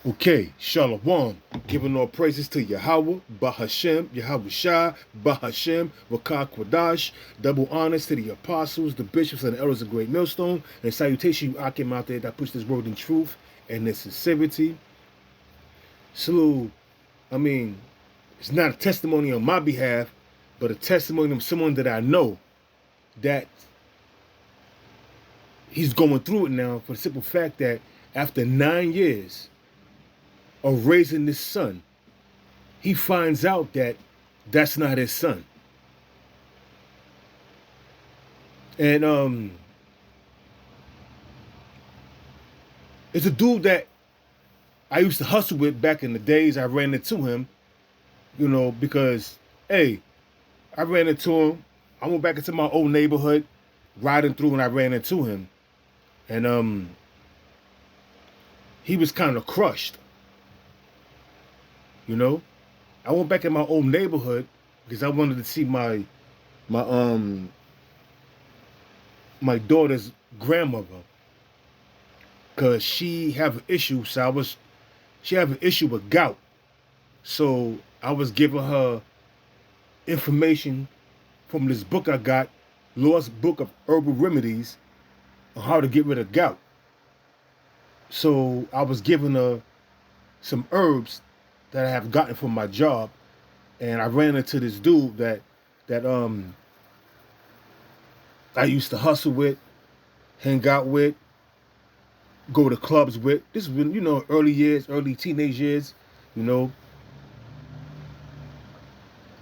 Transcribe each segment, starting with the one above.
Okay, Shalom. Giving all praises to Yahweh, Bahashem, Yahweh Shah, Bahashem, Wakah Kwadash. Double honors to the apostles, the bishops, and the elders of Great Millstone. And salutation you Akim out there that push this word in truth and in sincerity. Salute, it's not a testimony on my behalf, but a testimony of someone that I know that he's going through it now for the simple fact that after 9 years of raising this son, he finds out that that's not his son. And it's a dude that I used to hustle with back in the days. I ran into him, because, hey, I ran into him. I went back into my old neighborhood, riding through, and I ran into him. And he was kind of crushed. I went back in my old neighborhood because I wanted to see my daughter's grandmother, because she have an issue. She have an issue with gout. So I was giving her information from this book I got, Lost Book of Herbal Remedies, on how to get rid of gout. So I was giving her some herbs that I have gotten from my job, and I ran into this dude that I used to hustle with, hang out with, go to clubs with. This was early teenage years,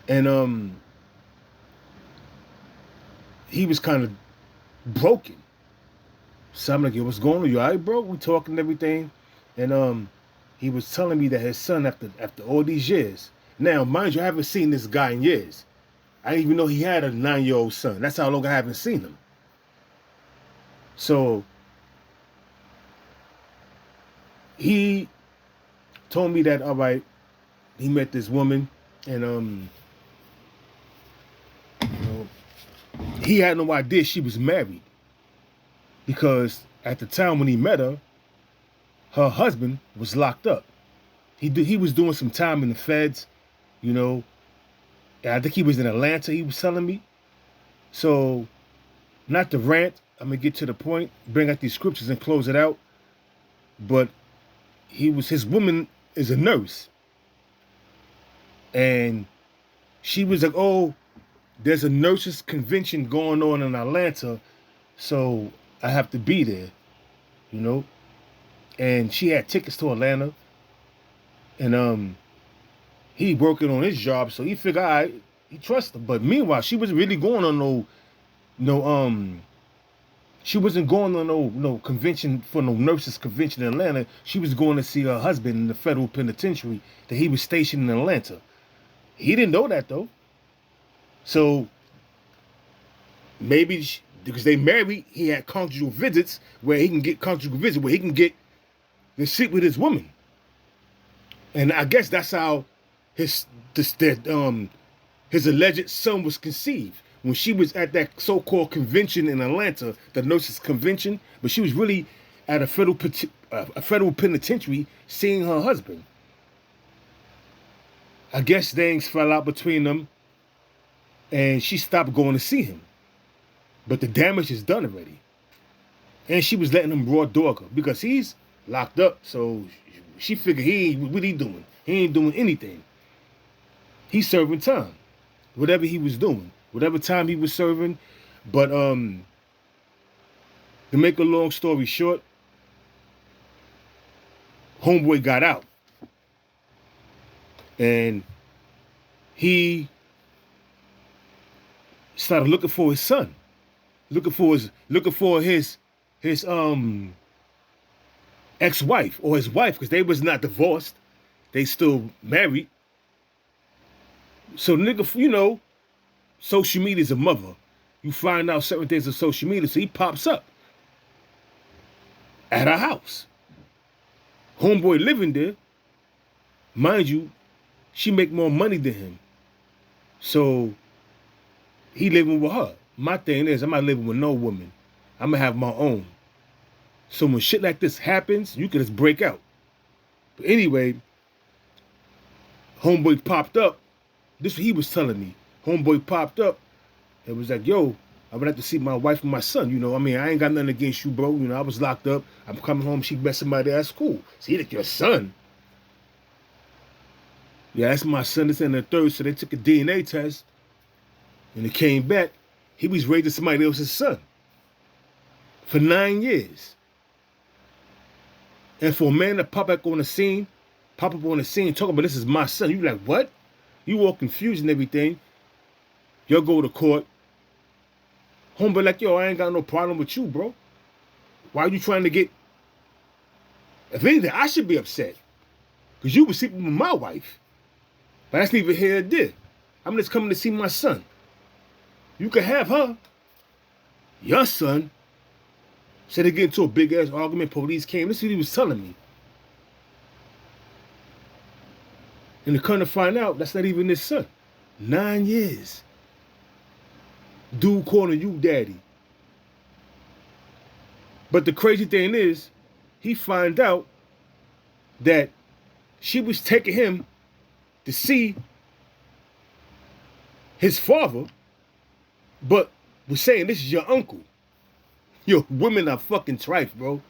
and he was kind of broken. So I'm like, yo, what's going on? You all right, bro? We talking and everything, and he was telling me that his son, after all these years, now mind you, I haven't seen this guy in years. I didn't even know he had a 9-year-old son. That's how long I haven't seen him. So he told me that, all right, he met this woman, and he had no idea she was married, because at the time when he met her, her husband was locked up. He was doing some time in the feds, and I think he was in Atlanta, he was telling me. So, not to rant, I'm going to get to the point, bring out these scriptures and close it out. But his woman is a nurse. And she was like, oh, there's a nurses convention going on in Atlanta, so I have to be there, And she had tickets to Atlanta. And he working on his job, so he figured, all right, he trusts her. But meanwhile, she wasn't really going on she wasn't going on no convention for no nurses convention in Atlanta. She was going to see her husband in the federal penitentiary that he was stationed in Atlanta. He didn't know that though. So maybe because they married, he had conjugal visits where he can get to sit with his woman. And I guess that's how his alleged son was conceived, when she was at that so-called convention in Atlanta, the nurses convention, but she was really at a federal penitentiary seeing her husband. I guess things fell out between them, and she stopped going to see him. But the damage is done already. And she was letting him raw dog her because he's locked up, so she figured what he doing? He ain't doing anything. He's serving time. Whatever he was doing. Whatever time he was serving. But to make a long story short, homeboy got out. And he started looking for his son. Looking for his ex-wife or his wife, because they was not divorced. They still married. So nigga, social media is a mother. You find out certain things on social media, so he pops up at our house. Homeboy living there. Mind you, she make more money than him. So he living with her. My thing is, I'm not living with no woman. I'm gonna have my own. So when shit like this happens, you can just break out. But anyway, homeboy popped up. This is what he was telling me. Homeboy popped up and was like, yo, I would like to see my wife and my son. You know, I mean, I ain't got nothing against you, bro. You know, I was locked up. I'm coming home. She met somebody. That's cool. See, like your son. Yeah, that's my son. It's in the third. So they took a DNA test and it came back. He was raising somebody else's son for 9 years. And for a man to pop up on the scene, talking about this is my son, you like, what? You all confused and everything. You'll go to court. Homeboy like, yo, I ain't got no problem with you, bro. Why are you trying to get... If anything, I should be upset. Because you were sleeping with my wife. But that's neither here nor there. I'm just coming to see my son. You can have her. Your son. So they get into a big ass argument. Police came. This is what he was telling me. And to come to find out, that's not even his son. 9 years. Dude calling you daddy. But the crazy thing is, he find out that she was taking him to see his father, but was saying, this is your uncle. Yo, women are fucking trife, bro.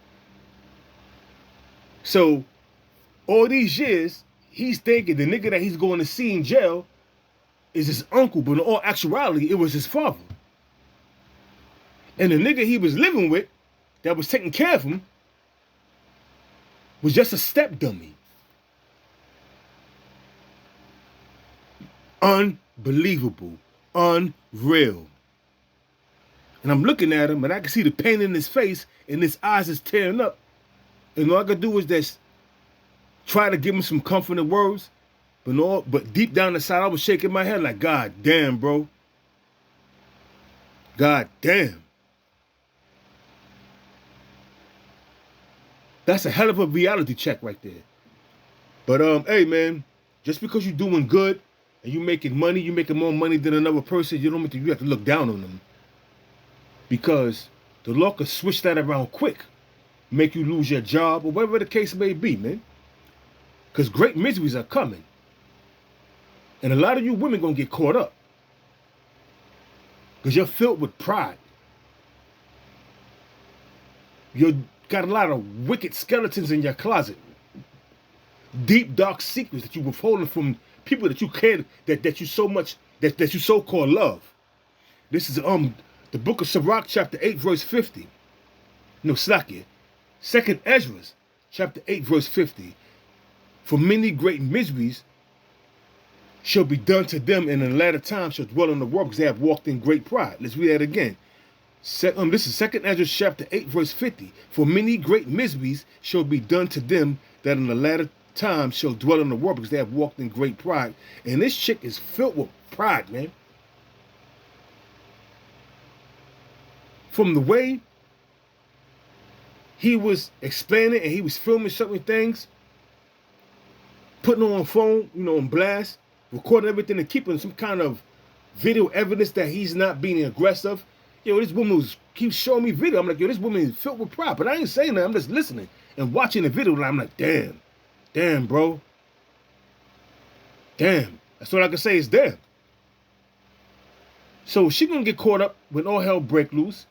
So, all these years, he's thinking the nigga that he's going to see in jail is his uncle, but in all actuality, it was his father. And the nigga he was living with, that was taking care of him, was just a step dummy. Unbelievable. Unreal. And I'm looking at him, and I can see the pain in his face, and his eyes is tearing up. And all I could do is just try to give him some comforting words. But deep down inside, I was shaking my head like, God damn, bro. God damn. That's a hell of a reality check right there. But, hey, man, just because you're doing good and you're making money, you're making more money than another person, you have to look down on them. Because the law could switch that around quick. Make you lose your job or whatever the case may be, man. Because great miseries are coming. And a lot of you women going to get caught up. Because you're filled with pride. You got a lot of wicked skeletons in your closet. Deep, dark secrets that you withholding from people that you care, that you so much, that you so-called love. This is the book of Sirach, chapter 8, verse 50. No, Slakia. 2nd Ezra, chapter 8, verse 50. For many great miseries shall be done to them, and in the latter time shall dwell in the world, because they have walked in great pride. Let's read that again. This is 2nd Ezra, chapter 8, verse 50. For many great miseries shall be done to them that in the latter time shall dwell in the world, because they have walked in great pride. And this chick is filled with pride, man. From the way he was explaining and he was filming certain things, putting on phone, on blast, recording everything and keeping some kind of video evidence that he's not being aggressive. Yo, this woman keeps showing me video. I'm like, yo, this woman is filled with pride. But I ain't saying that. I'm just listening and watching the video. And I'm like, damn, bro. Damn. That's all I can say is damn. So she gonna get caught up when all hell break loose.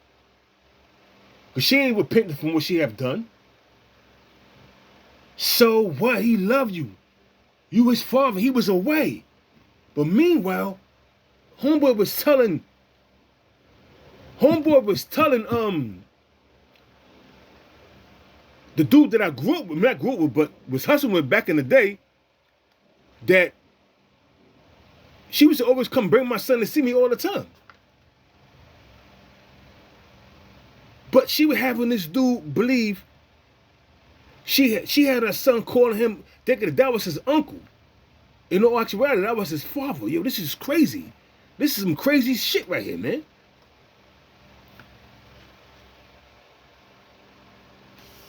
Because she ain't repenting from what she have done. So what? He loved you. You his father. He was away. But meanwhile, homeboy was telling the dude that I grew up with, not grew up with, but was hustling with back in the day, that she used to always come bring my son to see me all the time. But she was having this dude believe she had her son calling him, thinking that was his uncle. In all actuality, that was his father. Yo, this is crazy. This is some crazy shit right here, man.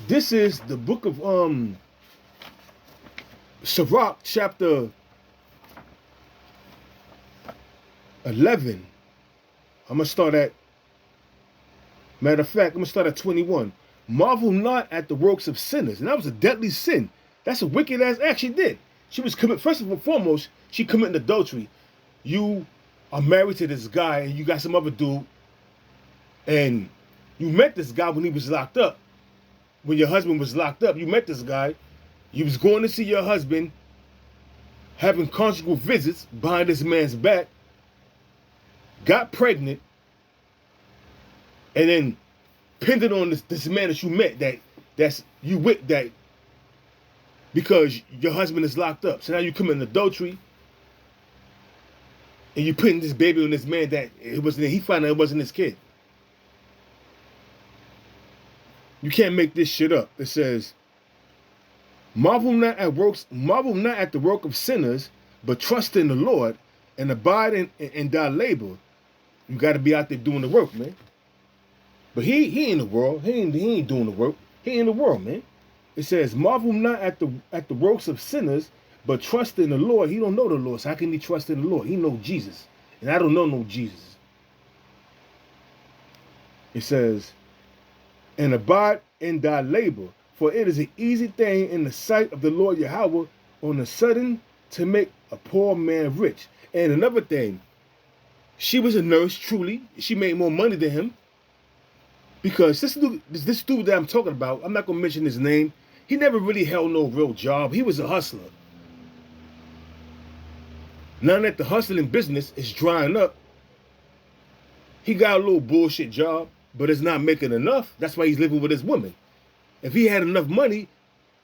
This is the book of Sirach, chapter 11. I'm going to start at, matter of fact, I'm going to start at 21. Marvel not at the works of sinners. And that was a deadly sin. That's a wicked ass act she did. She was first and foremost, she committing adultery. You are married to this guy and you got some other dude, and you met this guy when he was locked up. When your husband was locked up, you met this guy. You was going to see your husband, having conjugal visits behind this man's back, got pregnant, and then pinned it on this man that you met that's you with that because your husband is locked up. So now you commit adultery and you putting this baby on this man that he found out it wasn't his kid. You can't make this shit up. It says, marvel not at the work of sinners, but trust in the Lord and abide in thy labor. You got to be out there doing the work, man. But he in the world. He ain't doing the work. He in the world, man. It says, marvel not at the works of sinners, but trust in the Lord. He don't know the Lord, so how can he trust in the Lord? He know Jesus, and I don't know no Jesus. It says, and abide in thy labor, for it is an easy thing in the sight of the Lord Yahweh on the sudden to make a poor man rich. And another thing, she was a nurse, truly. She made more money than him. Because this dude that I'm talking about, I'm not going to mention his name, he never really held no real job. He was a hustler. Now that the hustling business is drying up, he got a little bullshit job, but it's not making enough. That's why he's living with his woman. If he had enough money,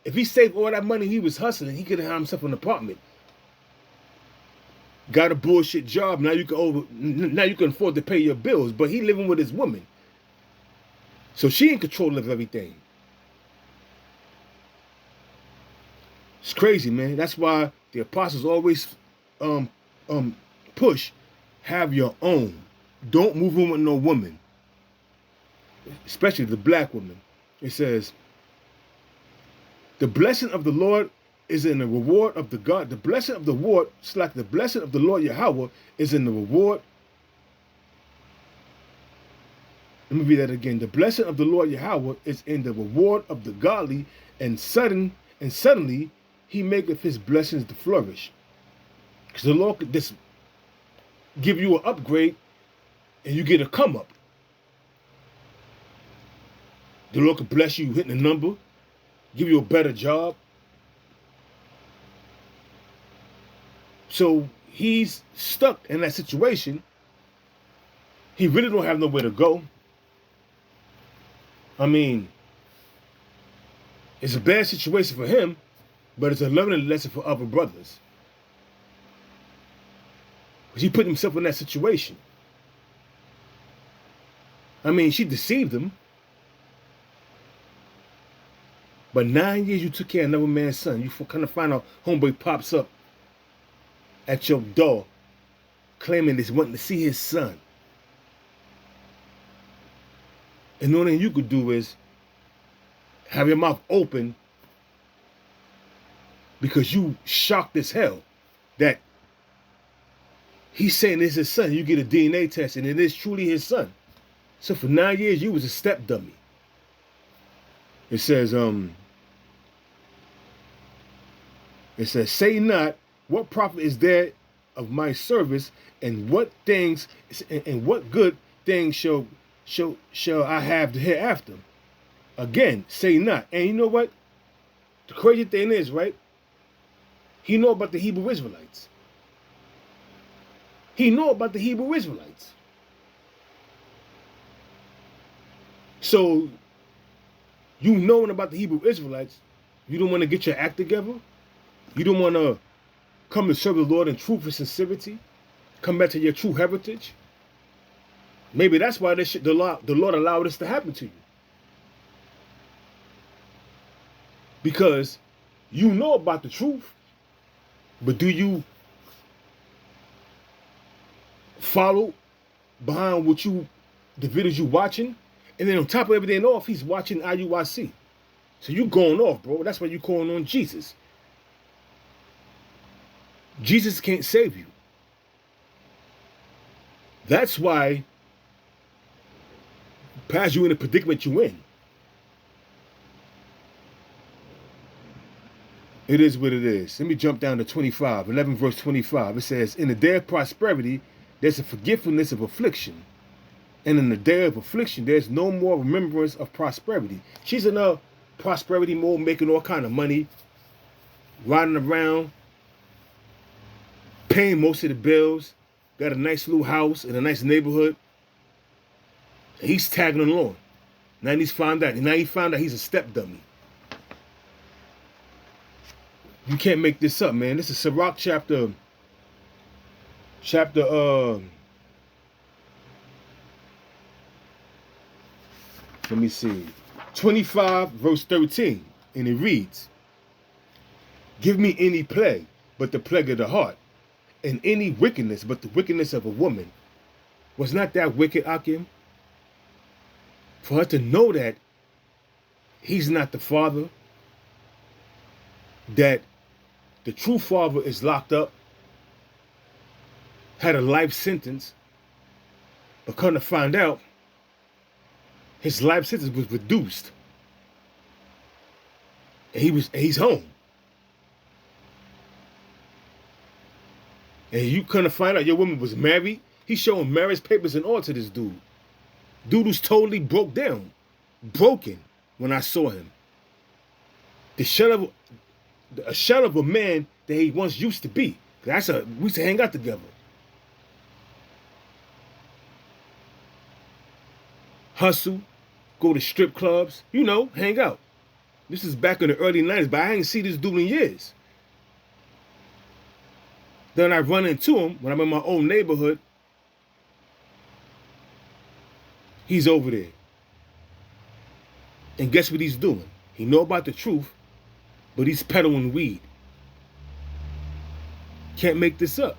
if he saved all that money he was hustling, he could have had himself an apartment. Got a bullshit job. Now you can afford to pay your bills, but he living with his woman. So she in control of everything. It's crazy, man. That's why the apostles always push, have your own. Don't move in with no woman. Especially the black woman. It says, the blessing of the Lord is in the reward of the God. The blessing of the Lord, it's like the blessing of the Lord Yahweh is in the reward. Let me read that again. The blessing of the Lord Yahweh is in the reward of the godly, and suddenly he maketh his blessings to flourish. Because the Lord could just give you an upgrade and you get a come up. The Lord could bless you hitting a number, give you a better job. So he's stuck in that situation. He really don't have nowhere to go. I mean, it's a bad situation for him, but it's a learning lesson for other brothers. Because he put himself in that situation. I mean, she deceived him. But 9 years you took care of another man's son. You kind of find out homeboy pops up at your door claiming he's wanting to see his son. And the only thing you could do is have your mouth open because you shocked as hell that he's saying it's his son. You get a DNA test and it is truly his son. So for 9 years you was a step dummy. It says, say not, what profit is there of my service, and what good things shall I have hereafter? Again, say not. And you know what? The crazy thing is, right? He know about the Hebrew Israelites. He know about the Hebrew Israelites. So, you knowing about the Hebrew Israelites, you don't want to get your act together? You don't want to come to serve the Lord in truth and sincerity? Come back to your true heritage? Maybe that's why the Lord allowed this to happen to you. Because you know about the truth, but do you follow behind the videos you watching? And then on top of everything off, he's watching IUIC. So you going off, bro. That's why you calling on Jesus. Jesus can't save you. That's why has you in the predicament you in. It is what it is. Let me jump down to 25, 11 verse 25. It says, in the day of prosperity, there's a forgetfulness of affliction. And in the day of affliction, there's no more remembrance of prosperity. She's in a prosperity mode, making all kind of money, riding around, paying most of the bills, got a nice little house in a nice neighborhood. And he's tagging along. Now he found out he's a step dummy. You can't make this up, man. This is Sirach chapter let me see, 25 verse 13, and it reads, give me any plague but the plague of the heart, and any wickedness but the wickedness of a woman. Was not that wicked, Akim? For her to know that he's not the father, that the true father is locked up, had a life sentence, but come to find out, his life sentence was reduced. And he's home. And you come to find out your woman was married. He's showing marriage papers and all to this dude. Dude who's totally broken when I saw him. A shell of a man that he once used to be. We used to hang out together. Hustle, go to strip clubs, hang out. This is back in the early 90s, but I ain't seen this dude in years. Then I run into him when I'm in my own neighborhood. He's over there. And guess what he's doing? He know about the truth, but he's peddling weed. Can't make this up.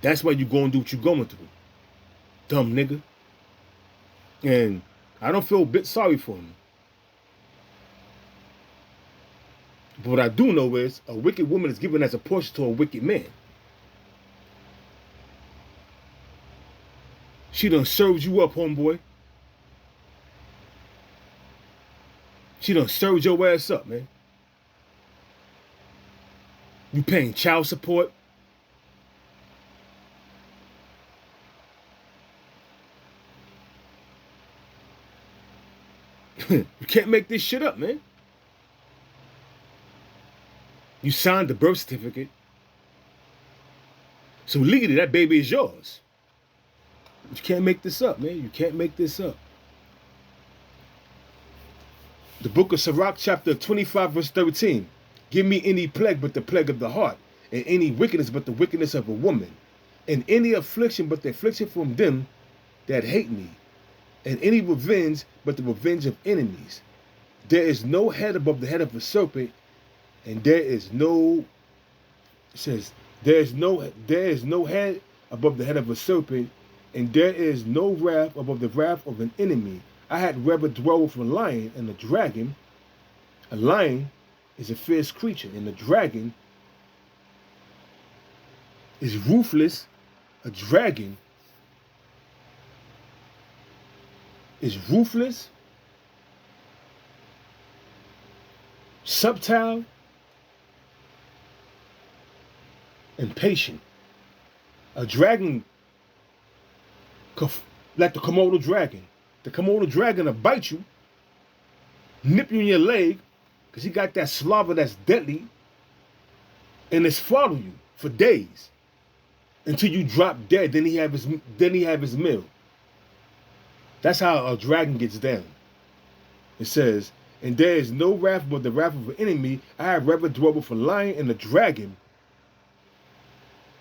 That's why you going to do what you're going through. Dumb nigga. And I don't feel a bit sorry for him. But what I do know is a wicked woman is given as a portion to a wicked man. She done served you up, homeboy. She done served your ass up, man. You paying child support. You can't make this shit up, man. You signed the birth certificate. So legally, that baby is yours. You can't make this up, man. You can't make this up. The book of Sirach, chapter 25, verse 13. Give me any plague but the plague of the heart, and any wickedness but the wickedness of a woman, and any affliction but the affliction from them that hate me, and any revenge but the revenge of enemies. There is no head above the head of a serpent, and there is no head above the head of a serpent, and there is no wrath above the wrath of an enemy. I had rather dwell with a lion and a dragon. A lion is a fierce creature, and a dragon is ruthless. A dragon is ruthless, subtle, and patient. A dragon, like the Komodo dragon. The Komodo dragon will bite you, nip you in your leg, because he got that saliva that's deadly, and it's follow you for days until you drop dead. Then he have his meal. That's how a dragon gets down. It says, and there is no wrath but the wrath of an enemy. I have rather dwell with a lion and a dragon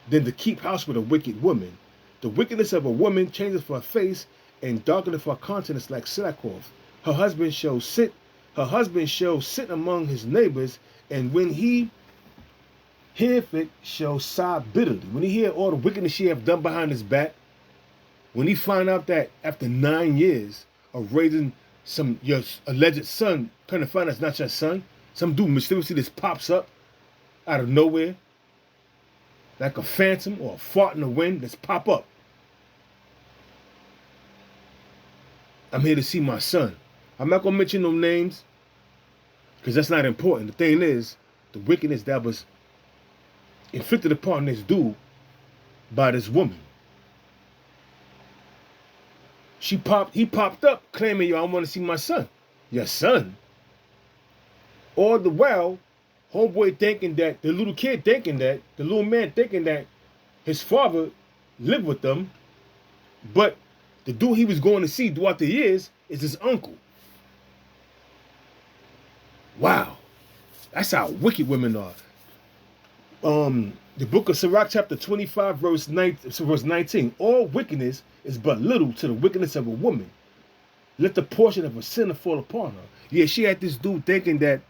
than to keep house with a wicked woman. The wickedness of a woman changes her face, and darkeneth her countenance like sackcloth. Her husband shall sit among his neighbors, and when he heareth it, shall sigh bitterly. When he hear all the wickedness she have done behind his back, when he find out that after 9 years of raising your alleged son, come to find out it's not your son, some dude mysteriously just pops up out of nowhere, like a phantom or a fart in the wind, just pop up. I'm here to see my son. I'm not going to mention no names because that's not important. The thing is, the wickedness that was inflicted upon this dude by this woman. He popped up claiming, yo, I want to see my son. Your son? All the while, homeboy thinking that, the little kid thinking that, the little man thinking that his father lived with them, but the dude he was going to see throughout the years is his uncle. Wow. That's how wicked women are. The book of Sirach, chapter 25, verse 19. All wickedness is but little to the wickedness of a woman. Let the portion of a sinner fall upon her. Yeah, she had this dude thinking that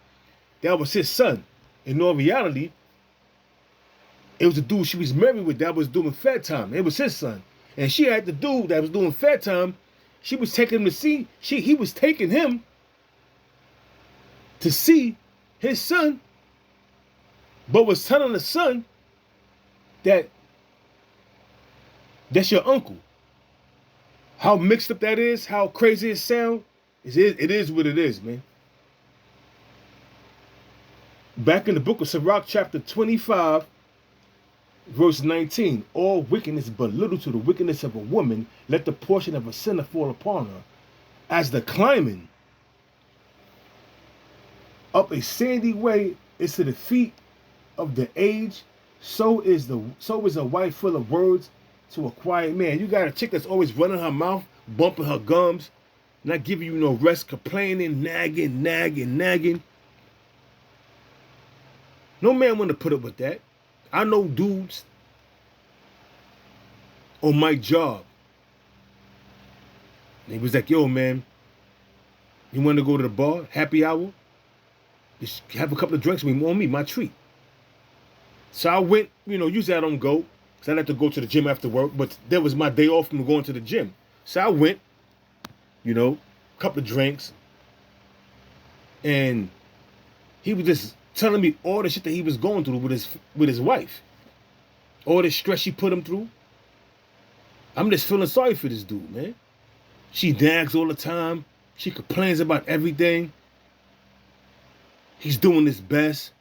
was his son. In all reality, it was the dude she was married with that was doing fed time. It was his son. And she had the dude that was doing fed time. She was taking him to see. He was taking him to see his son, but was telling the son that that's your uncle. How mixed up that is, how crazy it sounds, it is what it is, man. Back in the book of Sirach, chapter 25, verse 19, all wickedness but little to the wickedness of a woman, let the portion of a sinner fall upon her. As the climbing up a sandy way is to the feet of the age, so is a wife full of words to a quiet man. You got a chick that's always running her mouth, bumping her gums, not giving you no rest, complaining, nagging. No man want to put up with that. I know dudes on my job. They was like, yo, man, you want to go to the bar, happy hour? Just have a couple of drinks with me, on me, my treat. So I went, usually I don't go, because I like to go to the gym after work, but that was my day off from going to the gym. So I went, a couple of drinks, and he was just telling me all the shit that he was going through with his wife. All the stress she put him through. I'm just feeling sorry for this dude, man. She nags all the time. She complains about everything. He's doing his best,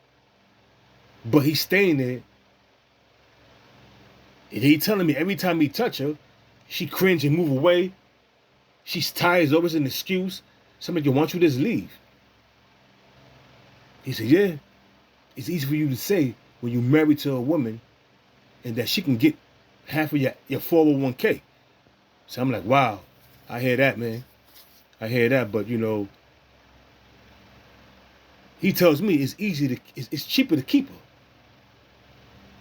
but he's staying there. And he telling me every time he touch her, she cringe and move away. She's tired, it's always an excuse. Somebody want you to just leave. He said, yeah, it's easy for you to say when you're married to a woman and that she can get half of your 401k. So I'm like, wow, I hear that, man. I hear that, but he tells me it's cheaper to keep her.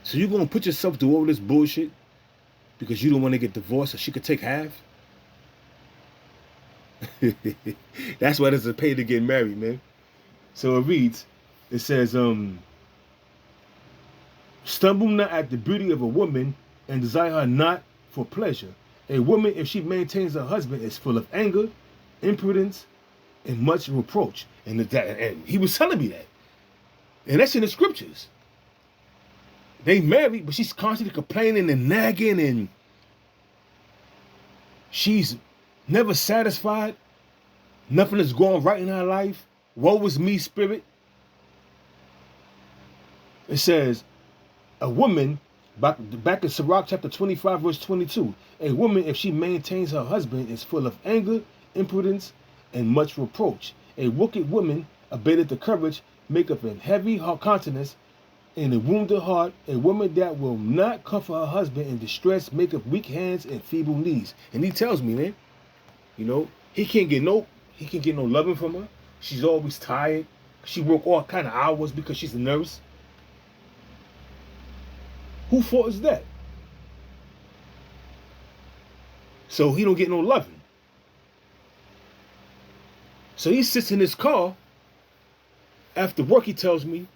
So you're going to put yourself through all this bullshit because you don't want to get divorced so she could take half? That's why there's a pay to get married, man. So it says, stumble not at the beauty of a woman and desire her not for pleasure. A woman, if she maintains her husband, is full of anger, impudence, and much reproach. And he was telling me that. And that's in the scriptures. They married, but she's constantly complaining and nagging, and she's never satisfied. Nothing is going right in her life. Woe is me, spirit. It says, a woman, back in Sirach chapter 25, verse 22, a woman, if she maintains her husband, is full of anger, impudence, and much reproach. A wicked woman abated the courage, maketh a heavy countenance, and a wounded heart. A woman that will not comfort her husband in distress, maketh weak hands and feeble knees. And he tells me, man, he can't get no loving from her. She's always tired. She work all kind of hours because she's a nurse. Who fault is that? So he don't get no loving. So he sits in his car after work, he tells me,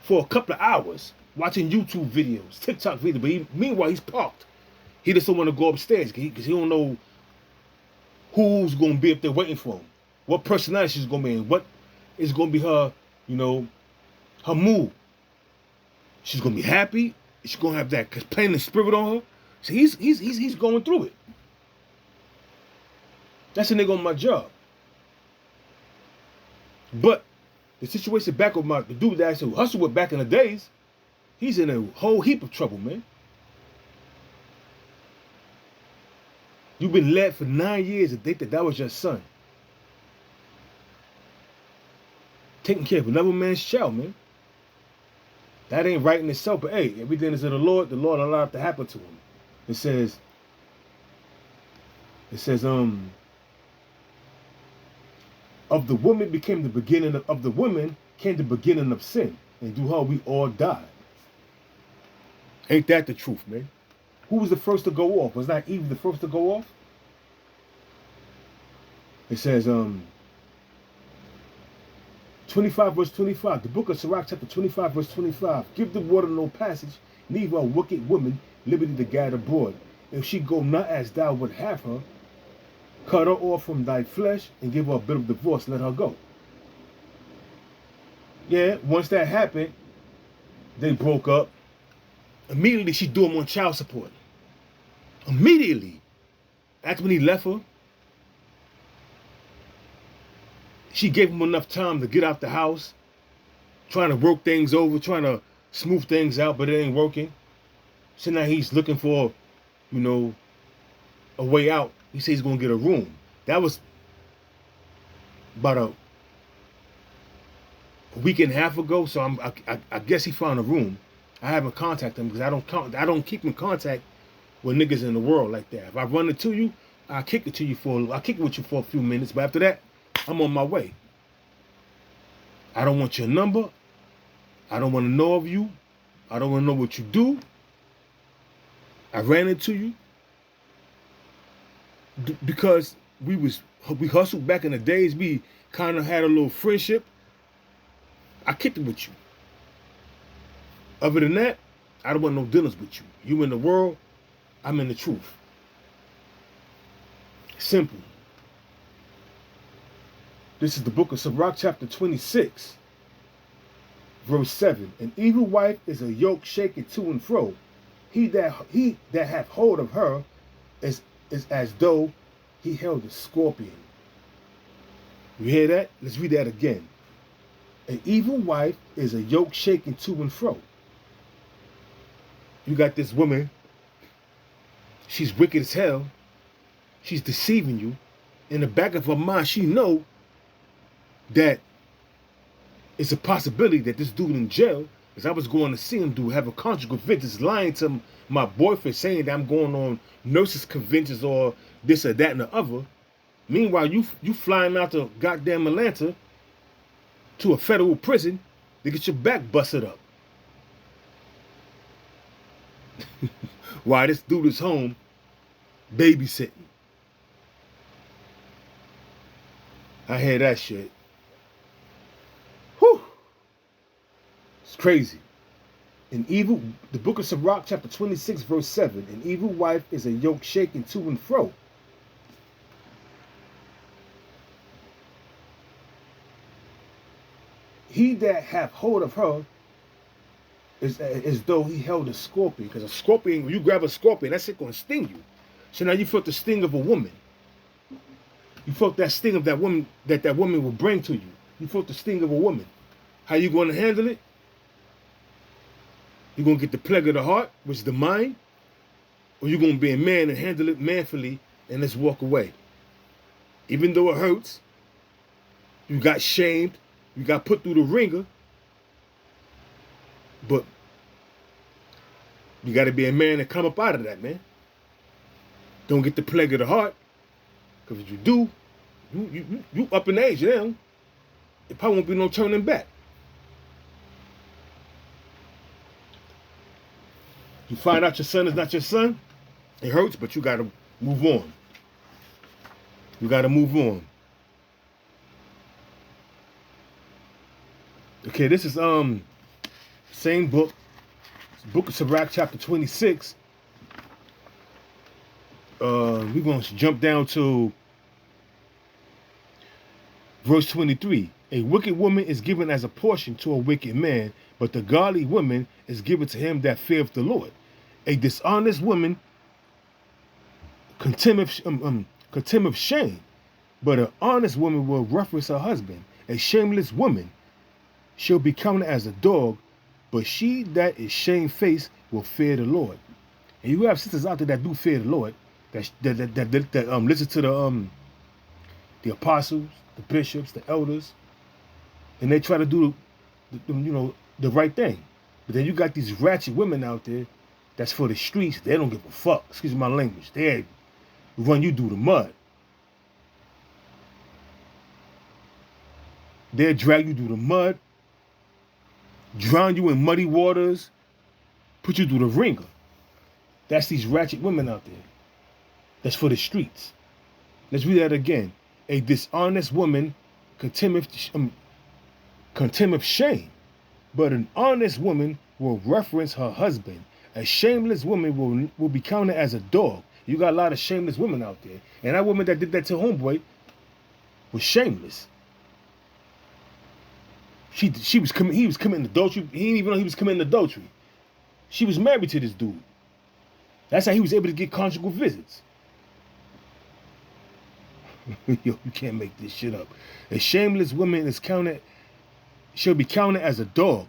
for a couple of hours watching YouTube videos, TikTok videos. But meanwhile, he's parked. He just don't want to go upstairs because he don't know who's going to be up there waiting for him. What personality she's going to be in. What is going to be her, her mood. She's going to be happy. She's going to have that complaining spirit on her. So he's going through it. That's a nigga on my job. But The situation back with the dude that I used to hustle with back in the days, he's in a whole heap of trouble, man. You've been led for 9 years to think that was your son. Taking care of another man's child, man. That ain't right in itself, but hey, everything is of the Lord allowed it to happen to him. It says, of the woman became the beginning of the woman came the beginning of sin. And through her we all died. Ain't that the truth, man? Who was the first to go off? Was not Eve the first to go off? It says, 25 verse 25, the book of Sirach chapter 25 verse 25. Give the water no passage, neither a wicked woman liberty to guide abroad. If she go not as thou would have her, cut her off from thy flesh and give her a bill of divorce, let her go. Yeah, once that happened, they broke up. Immediately she threw him on child support. Immediately. After when he left her, she gave him enough time to get out the house, trying to work things over, trying to smooth things out, but it ain't working. So now he's looking for, a way out. He says he's going to get a room. That was about a week and a half ago, so I guess he found a room. I haven't contacted him because I don't keep in contact with niggas in the world like that. If I run into you, I'll kick it with you for a few minutes, but after that, I'm on my way. I don't want your number. I don't want to know of you. I don't want to know what you do. I ran into you because we hustled back in the days. We kind of had a little friendship. I kicked it with you. Other than that, I don't want no dealings with you. You in the world, I'm in the truth. Simple. This is the book of Sirach chapter 26, verse 7. An evil wife is a yoke shaken to and fro. He that hath hold of her is as though he held a scorpion. You hear that? Let's read that again. An evil wife is a yoke shaken to and fro. You got this woman. She's wicked as hell. She's deceiving you. In the back of her mind, she know that it's a possibility that this dude in jail, because I was going to see him have a conjugal vengeance, lying to my boyfriend, saying that I'm going on nurses' conventions or this or that and the other. Meanwhile, you flying out to goddamn Atlanta to a federal prison to get your back busted up. While this dude is home babysitting. I hear that shit. Whew. It's crazy. The book of Sirach, chapter 26, verse 7. An evil wife is a yoke shaken to and fro. He that hath hold of her is as though he held a scorpion. Because a scorpion, when you grab a scorpion, that shit gonna sting you. So now you felt the sting of a woman. You felt that sting of that woman that woman will bring to you. You felt the sting of a woman. How you gonna handle it? You're gonna get the plague of the heart, which is the mind, or you're gonna be a man and handle it manfully and let's walk away. Even though it hurts, you got shamed, you got put through the ringer, but you gotta be a man and come up out of that, man. Don't get the plague of the heart, because if you do, you up in age now. It probably won't be no turning back. You find out your son is not your son, it hurts, but you gotta move on. You gotta move on. Okay, this is same book. Book of Sirach, chapter 26. We're gonna jump down to verse 23. A wicked woman is given as a portion to a wicked man, but the godly woman is given to him that feareth the Lord. A dishonest woman contemneth shame, but an honest woman will reference her husband. A shameless woman shall be counted as a dog, but she that is shamefaced will fear the Lord. And you have sisters out there that do fear the Lord, that listen to the apostles, the bishops, the elders, and they try to do the right thing. But then you got these ratchet women out there that's for the streets. They don't give a fuck. Excuse my language. They run you through the mud. They'll drag you through the mud, drown you in muddy waters, put you through the ringer. That's these ratchet women out there. That's for the streets. Let's read that again. A dishonest woman contemneth shame, but an honest woman will reference her husband. A shameless woman will be counted as a dog. You got a lot of shameless women out there. And that woman that did that to homeboy was shameless. He was committing adultery. He didn't even know he was committing adultery. She was married to this dude. That's how he was able to get conjugal visits. Yo, you can't make this shit up. A shameless woman shall be counted as a dog.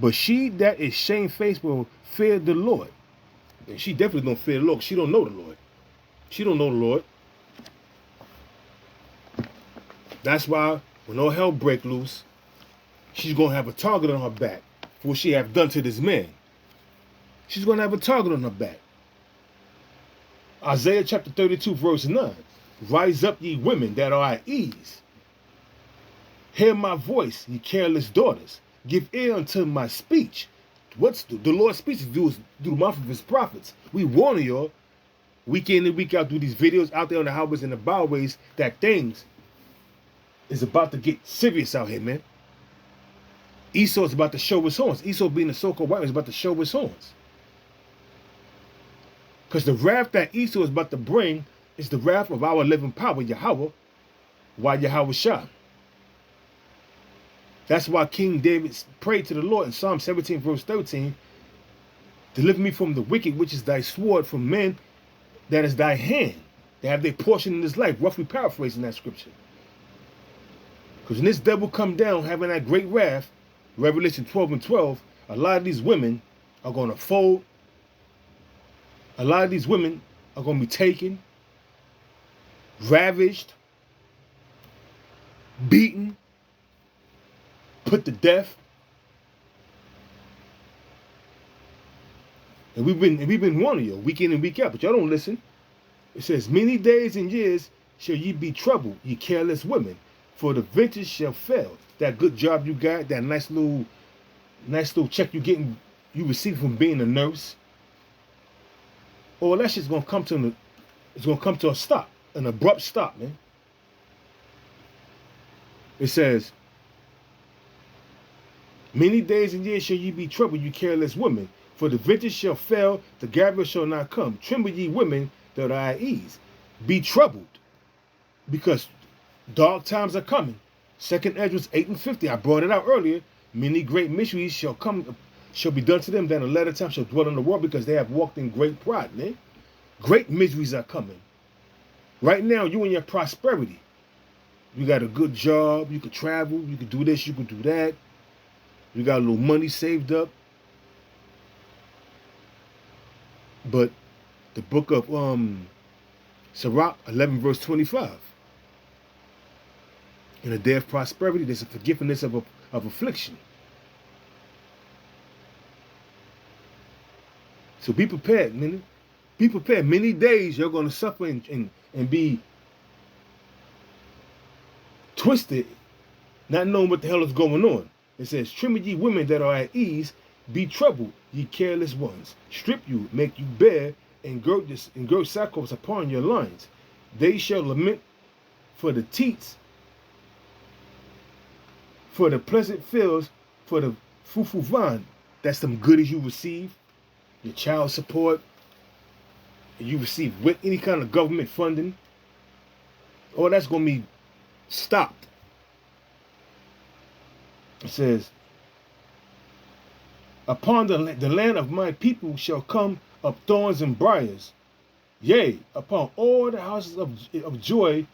But she that is shamefaced will fear the Lord. And she definitely don't fear the Lord. She don't know the Lord. She don't know the Lord. That's why when all hell break loose, she's going to have a target on her back for what she have done to this man. She's going to have a target on her back. Isaiah chapter 32 verse 9. Rise up, ye women that are at ease. Hear my voice, ye careless daughters. Give ear unto my speech. What's the Lord's speech through the mouth of his prophets? We warn y'all, week in and week out, through these videos out there on the highways and the byways, that things is about to get serious out here, man. Esau's about to show his horns. Esau, being the so-called white man, is about to show his horns. Because the wrath that Esau is about to bring is the wrath of our living power, Yahweh, why Yahweh Shah. That's why King David prayed to the Lord in Psalm 17 verse 13, deliver me from the wicked, which is thy sword, from men that is thy hand. They have their portion in this life, roughly paraphrasing that scripture. Because when this devil come down having that great wrath, Revelation 12 and 12, a lot of these women are going to fold. A lot of these women are going to be taken, ravaged, beaten, put to death. And we've been warning you week in and week out, but y'all don't listen. It says, many days and years shall ye be troubled, ye careless women, for the vintage shall fail. That good job you got, that nice little check you receive from being a nurse, all that shit's gonna come to a stop, an abrupt stop, man. It says, many days and years shall ye be troubled, you careless women, for the vintage shall fail, the gatherer shall not come. Tremble ye women that are at ease. Be troubled, because dark times are coming. 2nd Ezra 8 and 50. I brought it out earlier. Many great mysteries shall be done to them that in latter time shall dwell in the world, because they have walked in great pride, man. Great miseries are coming. Right now, you in your prosperity. You got a good job, you could travel, you could do this, you could do that. You got a little money saved up. But the book of Sirach 11 verse 25. In a day of prosperity, there's a forgiveness of affliction. So be prepared, man. Be prepared. Many days you're going to suffer and be twisted, not knowing what the hell is going on. It says, tremble ye women that are at ease, be troubled, ye careless ones. Strip you, make you bare, and gird sackcloths upon your loins. They shall lament for the teats, for the pleasant fields, for the fruitful vine. That's some goodies you receive, your child support, you receive with any kind of government funding. All that's going to be stopped. It says, upon the land of my people shall come up thorns and briars. Yea, upon all the houses of joy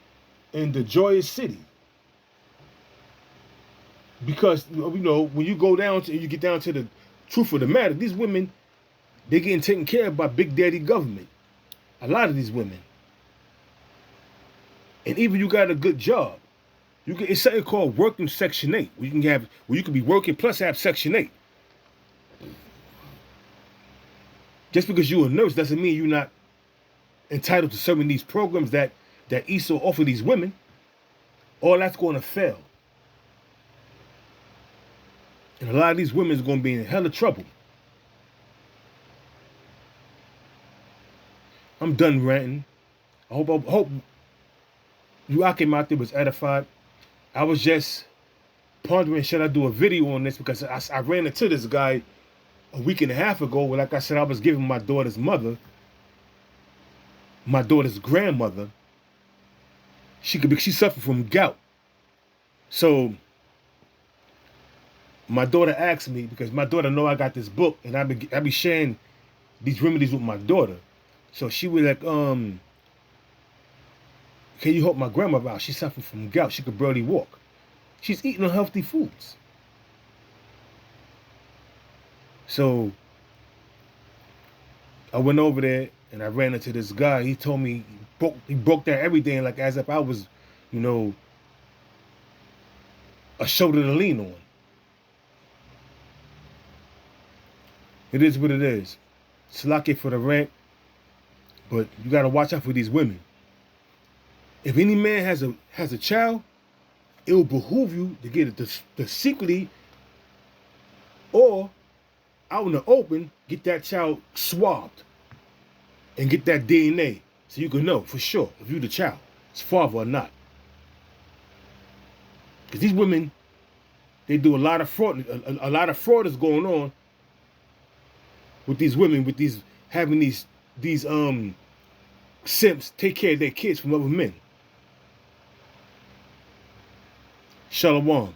in the joyous city. Because, when you go down to, you get down to the truth of the matter, these women, they're getting taken care of by Big Daddy government. A lot of these women. And even you got a good job, it's something called working Section 8, where you can be working plus have Section 8. Just because you're a nurse doesn't mean you're not entitled to some of these programs that ESO offer these women. All that's going to fail. And a lot of these women is going to be in hell of trouble. I'm done ranting. I hope you all came out there was edified. I was just pondering, should I do a video on this? Because I ran into this guy a week and a half ago, where, like I said, I was giving my daughter's mother, my daughter's grandmother, she suffered from gout. So my daughter asked me, because my daughter know I got this book, and I be sharing these remedies with my daughter. So she was like, can you help my grandmother out? She suffered from gout. She could barely walk. She's eating unhealthy foods. So I went over there and I ran into this guy. He told me he broke down everything like as if I was, a shoulder to lean on. It is what it is. It's lucky for the rant, but you gotta watch out for these women. If any man has a child, it will behoove you to get it secretly, or out in the open, get that child swabbed and get that DNA so you can know for sure if you the child, it's father or not. Because these women, they do a lot of fraud. A lot of fraud is going on with these women, with having these simps take care of their kids from other men. Shalom.